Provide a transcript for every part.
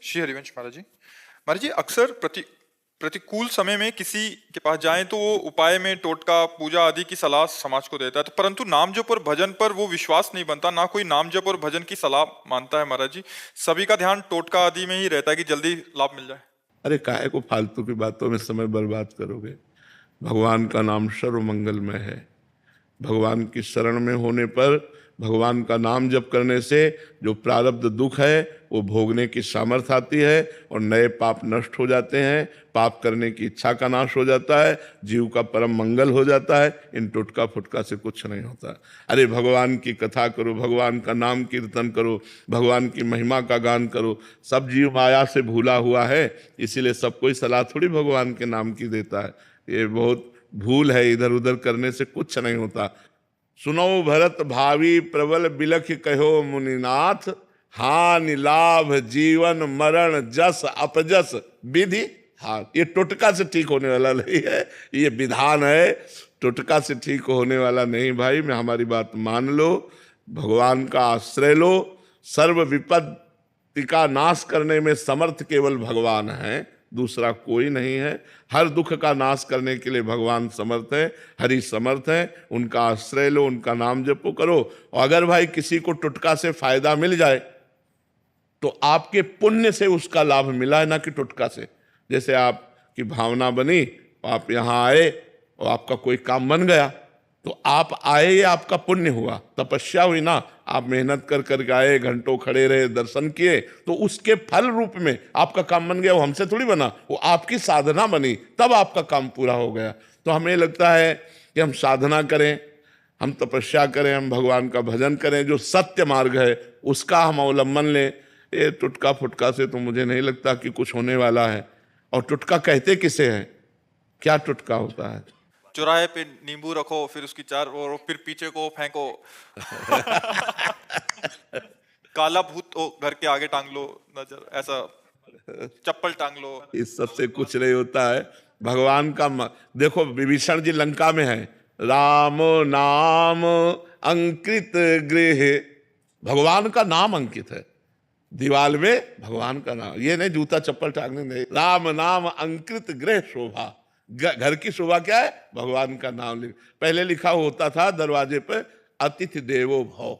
श्री हरिवंश महाराज जी। महाराज जी, अक्सर प्रतिकूल समय में किसी के पास जाएं तो वो उपाय में टोटका पूजा आदि की सलाह समाज को देता है, तो परंतु नाम जप और भजन पर वो विश्वास नहीं बनता, ना कोई नाम जप और भजन की सलाह मानता है। महाराज जी, सभी का ध्यान टोटका आदि में ही रहता है कि जल्दी लाभ मिल जाए। अरे काहे को फालतू की बातों में समय बर्बाद करोगे। भगवान का नाम सर्व मंगलमय है। भगवान की शरण में होने पर, भगवान का नाम जप करने से जो प्रारब्ध दुख है वो भोगने की सामर्थ्य आती है और नए पाप नष्ट हो जाते हैं। पाप करने की इच्छा का नाश हो जाता है, जीव का परम मंगल हो जाता है। इन टुटका फुटका से कुछ नहीं होता। अरे भगवान की कथा करो, भगवान का नाम कीर्तन करो, भगवान की महिमा का गान करो। सब जीव माया से भूला हुआ है, इसीलिए सब कोई सलाह थोड़ी भगवान के नाम की देता है। ये बहुत भूल है, इधर उधर करने से कुछ नहीं होता। सुनो भरत भावी प्रबल बिलख कहो मुनिनाथ, हानि लाभ जीवन मरण जस अपजस विधि हाथ। ये टोटका से ठीक होने वाला नहीं है, ये विधान है, टोटका से ठीक होने वाला नहीं। भाई मैं हमारी बात मान लो, भगवान का आश्रय लो। सर्व विपत्ति का नाश करने में समर्थ केवल भगवान है, दूसरा कोई नहीं है। हर दुख का नाश करने के लिए भगवान समर्थ है, हरि समर्थ है। उनका आश्रय लो, उनका नाम जपो करो। और अगर भाई किसी को टुटका से फायदा मिल जाए तो आपके पुण्य से उसका लाभ मिला है, ना कि टुटका से। जैसे आपकी भावना बनी, आप यहाँ आए और आपका कोई काम बन गया, तो आप आए, ये आपका पुण्य हुआ, तपस्या हुई ना। आप मेहनत कर करके आए, घंटों खड़े रहे, दर्शन किए, तो उसके फल रूप में आपका काम बन गया। वो हमसे थोड़ी बना, वो आपकी साधना बनी, तब आपका काम पूरा हो गया। तो हमें लगता है कि हम साधना करें, हम तपस्या करें, हम भगवान का भजन करें, जो सत्य मार्ग है उसका हम अवलंबन लें। ये टुटका फुटका से तो मुझे नहीं लगता कि कुछ होने वाला है। और टुटका कहते किसे हैं? क्या टुटका होता है? चौराहे पे नींबू रखो, फिर उसकी चार और फिर पीछे को फेंको। काला भूत हो घर के आगे टांग लो, नजर ऐसा चप्पल टांग लो। इस सबसे कुछ नहीं होता है। भगवान का देखो, विभीषण जी लंका में है, राम नाम अंकित गृह, भगवान का नाम अंकित है दीवाल में, भगवान का नाम। ये नहीं जूता चप्पल टांगने नहीं, राम नाम अंकित गृह शोभा। घर की शोभा क्या है? भगवान का नाम पहले लिखा होता था दरवाजे पे, अतिथि देवो भव।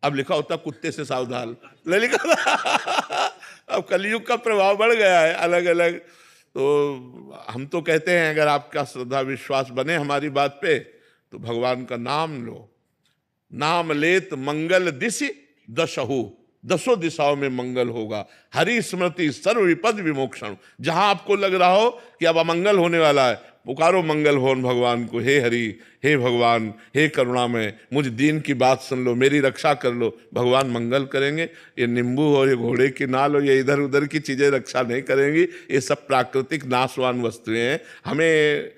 अब लिखा होता कुत्ते से सावधान, नहीं लिखा था। अब कलयुग का प्रभाव बढ़ गया है अलग अलग। तो हम तो कहते हैं अगर आपका श्रद्धा विश्वास बने हमारी बात पे, तो भगवान का नाम लो। नाम लेत मंगल दिशि दशहु, दसों दिशाओं में मंगल होगा। हरि स्मृति सर्व विपद विमोक्षण। जहां आपको लग रहा हो कि अब अमंगल होने वाला है, पुकारो मंगल भवन भगवान को, हे हरि, हे भगवान, हे करुणामय, मुझ दीन की बात सुन लो, मेरी रक्षा कर लो। भगवान मंगल करेंगे। ये नींबू और ये घोड़े की नाल और ये इधर उधर की चीजें रक्षा नहीं करेंगी। ये सब प्राकृतिक नाशवान वस्तुएं हैं, हमें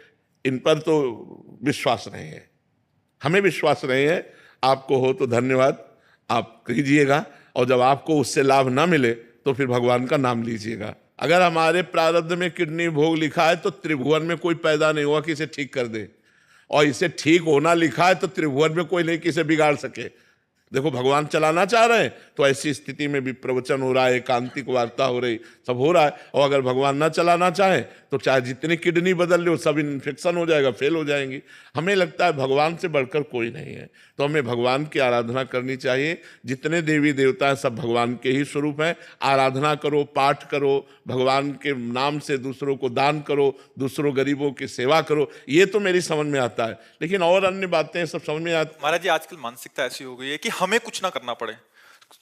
इन पर तो विश्वास नहीं है, हमें विश्वास नहीं है। आपको हो तो धन्यवाद, आप कीजिएगा, और जब आपको उससे लाभ ना मिले तो फिर भगवान का नाम लीजिएगा। अगर हमारे प्रारब्ध में किडनी भोग लिखा है तो त्रिभुवन में कोई पैदा नहीं हुआ कि इसे ठीक कर दे, और इसे ठीक होना लिखा है तो त्रिभुवन में कोई नहीं कि इसे बिगाड़ सके। देखो भगवान चलाना चाह रहे हैं तो ऐसी स्थिति में भी प्रवचन हो रहा है, एकांतिक वार्ता हो रही, सब हो रहा है। और अगर भगवान ना चलाना चाहे तो चाहे जितनी किडनी बदल लो, सब इन्फेक्शन हो जाएगा, फेल हो जाएंगी। हमें लगता है भगवान से बढ़कर कोई नहीं है, तो हमें भगवान की आराधना करनी चाहिए। जितने देवी देवता हैं सब भगवान के ही स्वरूप हैं। आराधना करो, पाठ करो, भगवान के नाम से दूसरों को दान करो, दूसरों गरीबों की सेवा करो। ये तो मेरी समझ में आता है, लेकिन और अन्य बातें सब समझ में आती। महाराज जी, आजकल मानसिकता ऐसी हो गई है कि हमें कुछ ना करना पड़े,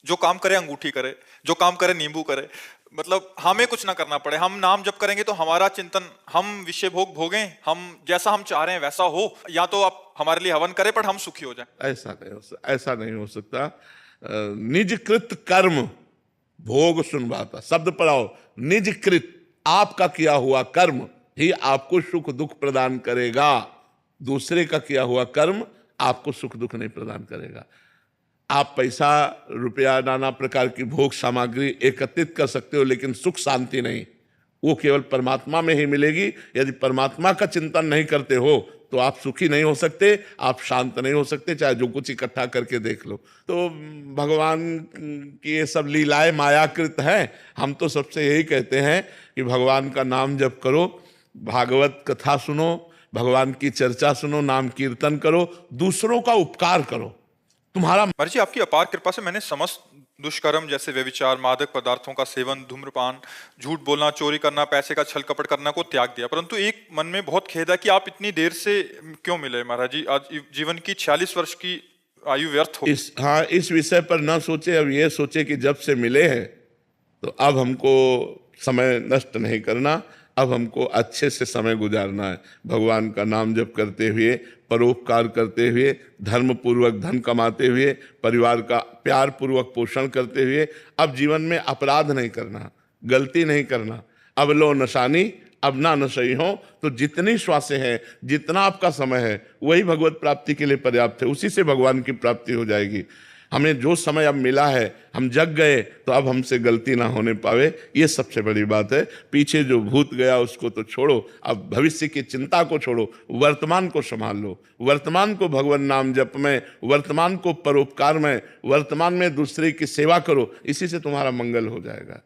जो काम करे अंगूठी करे, जो काम करे नींबू करे, मतलब हमें कुछ ना करना पड़े। हम नाम जप करेंगे तो हमारा चिंतन, हम विषय भोग भोगें, हम जैसा हम चाह रहे हैं वैसा हो, या तो आप हमारे लिए हवन करें पर हम सुखी हो जाएं। ऐसा नहीं हो सकता। निजकृत कर्म भोग सुनवाता, शब्द पढ़ाओ, निजकृत, आपका किया हुआ कर्म ही आपको सुख दुख प्रदान करेगा। दूसरे का किया हुआ कर्म आपको सुख दुख नहीं प्रदान करेगा। आप पैसा रुपया नाना प्रकार की भोग सामग्री एकत्रित कर सकते हो, लेकिन सुख शांति नहीं, वो केवल परमात्मा में ही मिलेगी। यदि परमात्मा का चिंतन नहीं करते हो तो आप सुखी नहीं हो सकते, आप शांत नहीं हो सकते, चाहे जो कुछ इकट्ठा करके देख लो। तो भगवान की ये सब लीलाएं मायाकृत हैं। हम तो सबसे यही कहते हैं कि भगवान का नाम जप करो, भागवत कथा सुनो, भगवान की चर्चा सुनो, नाम कीर्तन करो, दूसरों का उपकार करो। तुम्हारा महाराज जी, आपकी अपार कृपा से मैंने समस्त दुष्कर्म जैसे व्यभिचार, मादक पदार्थों का सेवन, धूम्रपान, झूठ बोलना, चोरी करना, पैसे का छल कपट करना को त्याग दिया। परंतु एक मन में बहुत खेद है कि आप इतनी देर से क्यों मिले महाराज जी? आज जीवन की 46 वर्ष की आयु व्यर्थ हो। इस विषय पर ना सोचे, अब ये सोचे कि जब से मिले हैं तो अब हमको समय नष्ट नहीं करना, अब हमको अच्छे से समय गुजारना है, भगवान का नाम जप करते हुए, परोपकार करते हुए, धर्म पूर्वक धन कमाते हुए, परिवार का प्यार पूर्वक पोषण करते हुए। अब जीवन में अपराध नहीं करना, गलती नहीं करना। अब लो नशानी अब ना नशई हो। तो जितनी श्वासें हैं, जितना आपका समय है, वही भगवत प्राप्ति के लिए पर्याप्त है, उसी से भगवान की प्राप्ति हो जाएगी। हमें जो समय अब मिला है, हम जग गए तो अब हमसे गलती ना होने पावे, ये सबसे बड़ी बात है। पीछे जो भूत गया उसको तो छोड़ो, अब भविष्य की चिंता को छोड़ो, वर्तमान को संभाल लो। वर्तमान को भगवान नाम जप में, वर्तमान को परोपकार में, वर्तमान में दूसरे की सेवा करो, इसी से तुम्हारा मंगल हो जाएगा।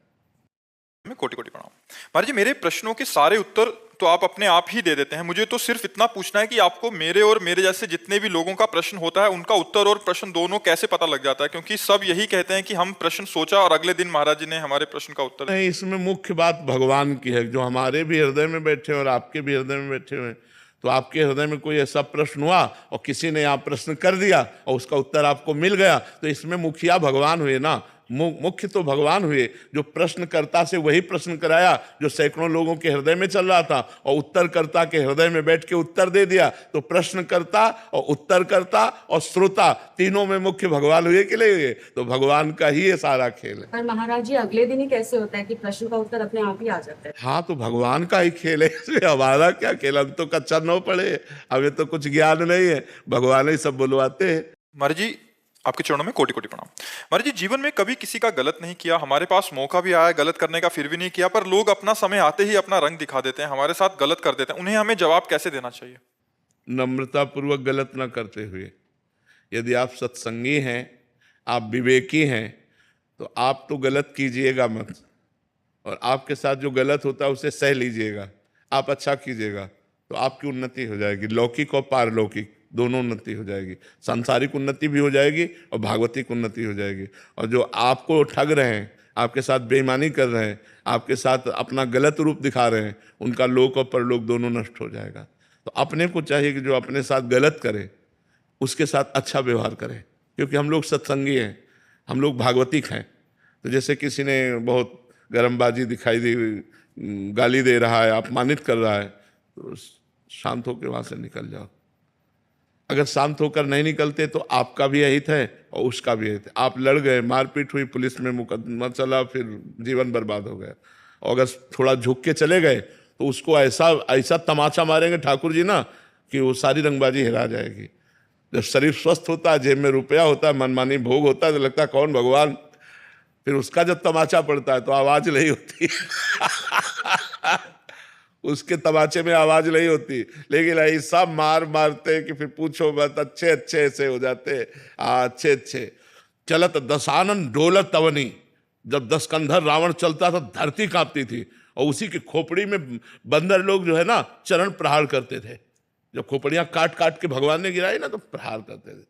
मैं कोटि कोटि प्रणाम महाराज जी। मेरे प्रश्नों के सारे उत्तर तो आप अपने आप ही दे देते हैं। मुझे तो सिर्फ इतना पूछना है कि आपको मेरे और मेरे जैसे जितने भी लोगों का प्रश्न होता है, उनका उत्तर और प्रश्न दोनों कैसे पता लग जाता है? क्योंकि सब यही कहते हैं कि हम प्रश्न सोचा और अगले दिन महाराज जी ने हमारे प्रश्न का उत्तर नहीं, इसमें मुख्य बात भगवान की है, जो हमारे भी हृदय में बैठे और आपके भी हृदय में बैठे हुए। तो आपके हृदय में कोई ऐसा प्रश्न हुआ और किसी ने आप प्रश्न कर दिया और उसका उत्तर आपको मिल गया, तो इसमें मुखिया भगवान हुए ना। मुख्य तो भगवान हुए, जो प्रश्नकर्ता से वही प्रश्न कराया जो सैकड़ों लोगों के हृदय में चल रहा था, और उत्तरकर्ता के हृदय में बैठ के उत्तर दे दिया। तो प्रश्नकर्ता और उत्तरकर्ता और श्रोता तीनों में मुख्य भगवान हुए कि नहीं हुए? तो भगवान का ही ये सारा खेल है। पर महाराज जी, अगले दिन ही कैसे होता है कि प्रश्न का उत्तर अपने आप ही आ जाता है? हाँ, तो भगवान का ही खेल है, इसमें हमारा क्या खेल? हम तो कच्चा न पड़े, हमें तो कुछ ज्ञान नहीं है, भगवान ही सब बुलवाते हैं। महाराज जी, आपके चरणों में कोटि कोटि प्रणाम। महाराज जी, जीवन में कभी किसी का गलत नहीं किया, हमारे पास मौका भी आया गलत करने का, फिर भी नहीं किया। पर लोग अपना समय आते ही अपना रंग दिखा देते हैं, हमारे साथ गलत कर देते हैं। उन्हें हमें जवाब कैसे देना चाहिए? नम्रता पूर्वक गलत न करते हुए। यदि आप सत्संगी हैं, आप विवेकी हैं, तो आप तो गलत कीजिएगा मत, और आपके साथ जो गलत होता है उसे सह लीजिएगा। आप अच्छा कीजिएगा तो आपकी उन्नति हो जाएगी, लौकिक और पारलौकिक दोनों उन्नति हो जाएगी। सांसारिक उन्नति भी हो जाएगी और भागवतिक उन्नति हो जाएगी। और जो आपको ठग रहे हैं, आपके साथ बेईमानी कर रहे हैं, आपके साथ अपना गलत रूप दिखा रहे हैं, उनका लोक और परलोक दोनों नष्ट हो जाएगा। तो अपने को चाहिए कि जो अपने साथ गलत करे उसके साथ अच्छा व्यवहार करें, क्योंकि हम लोग सत्संगी हैं, हम लोग भागवतिक हैं। तो जैसे किसी ने बहुत गरमबाजी दिखाई दी, गाली दे रहा है, अपमानित कर रहा है, तो शांत होकर वहाँ से निकल जाओ। अगर शांत होकर नहीं निकलते तो आपका भी अहित है और उसका भी अहित है। आप लड़ गए, मारपीट हुई, पुलिस में मुकदमा चला, फिर जीवन बर्बाद हो गया। और अगर थोड़ा झुक के चले गए तो उसको ऐसा ऐसा तमाचा मारेंगे ठाकुर जी ना कि वो सारी रंगबाजी हिरा जाएगी। जब शरीर स्वस्थ होता है, जेब में रुपया होता है, मनमानी भोग होता है, तो लगता है कौन भगवान। फिर उसका जब तमाचा पड़ता है तो आवाज नहीं होती उसके तमाचे में आवाज नहीं होती, लेकिन ऐसा मार मारते कि फिर पूछो मत, अच्छे अच्छे ऐसे हो जाते, अच्छे अच्छे। चलत दशानन डोलत अवनी, जब 10 कंधर रावण चलता था धरती कांपती थी, और उसी की खोपड़ी में बंदर लोग जो है ना चरण प्रहार करते थे। जब खोपड़ियां काट काट के भगवान ने गिराई ना तो प्रहार करते थे।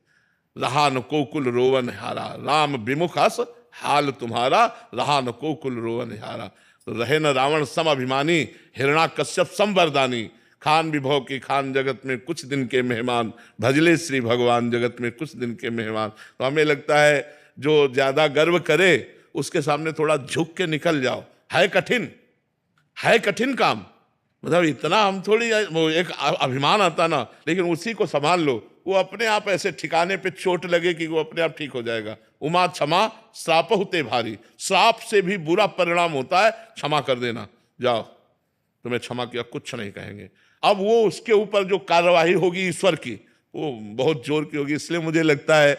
रहा न कोकुल रोवन हारा, राम विमुख हस हाल तुम्हारा, रहा न कोकुल रोवन हारा। तो रहे न रावण सम अभिमानी, हिरणा कश्यप संवरदानी, खान विभव की खान जगत में कुछ दिन के मेहमान, भजले श्री भगवान जगत में कुछ दिन के मेहमान। तो हमें लगता है जो ज्यादा गर्व करे उसके सामने थोड़ा झुक के निकल जाओ। है कठिन काम, मतलब इतना हम थोड़ी, वो एक अभिमान आता ना, लेकिन उसी को संभाल लो, वो अपने आप ऐसे ठिकाने पे चोट लगे कि वो अपने आप ठीक हो जाएगा। उमा क्षमा श्राप होते भारी, श्राप से भी बुरा परिणाम होता है क्षमा कर देना। जाओ, तुम्हें क्षमा किया, कुछ नहीं कहेंगे। अब वो उसके ऊपर जो कार्यवाही होगी ईश्वर की, वो बहुत जोर की होगी। इसलिए मुझे लगता है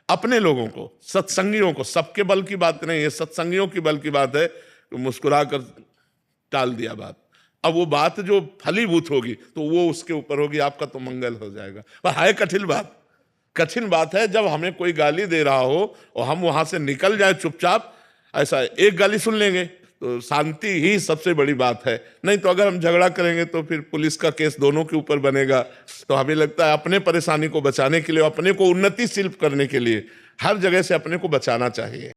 अपने लोगों को, सत्संगियों को, सबके बल की बात नहीं है, सत्संगियों की बल की बात है, तो मुस्कुरा कर टाल दिया बात। अब वो बात जो फलीभूत होगी तो वो उसके ऊपर होगी, आपका तो मंगल हो जाएगा। पर है कठिन बात है जब हमें कोई गाली दे रहा हो और हम वहां से निकल जाए चुपचाप। ऐसा एक गाली सुन लेंगे तो शांति ही सबसे बड़ी बात है, नहीं तो अगर हम झगड़ा करेंगे तो फिर पुलिस का केस दोनों के ऊपर बनेगा। तो हमें लगता है अपने परेशानी को बचाने के लिए, अपने को उन्नतिशील करने के लिए हर जगह से अपने को बचाना चाहिए।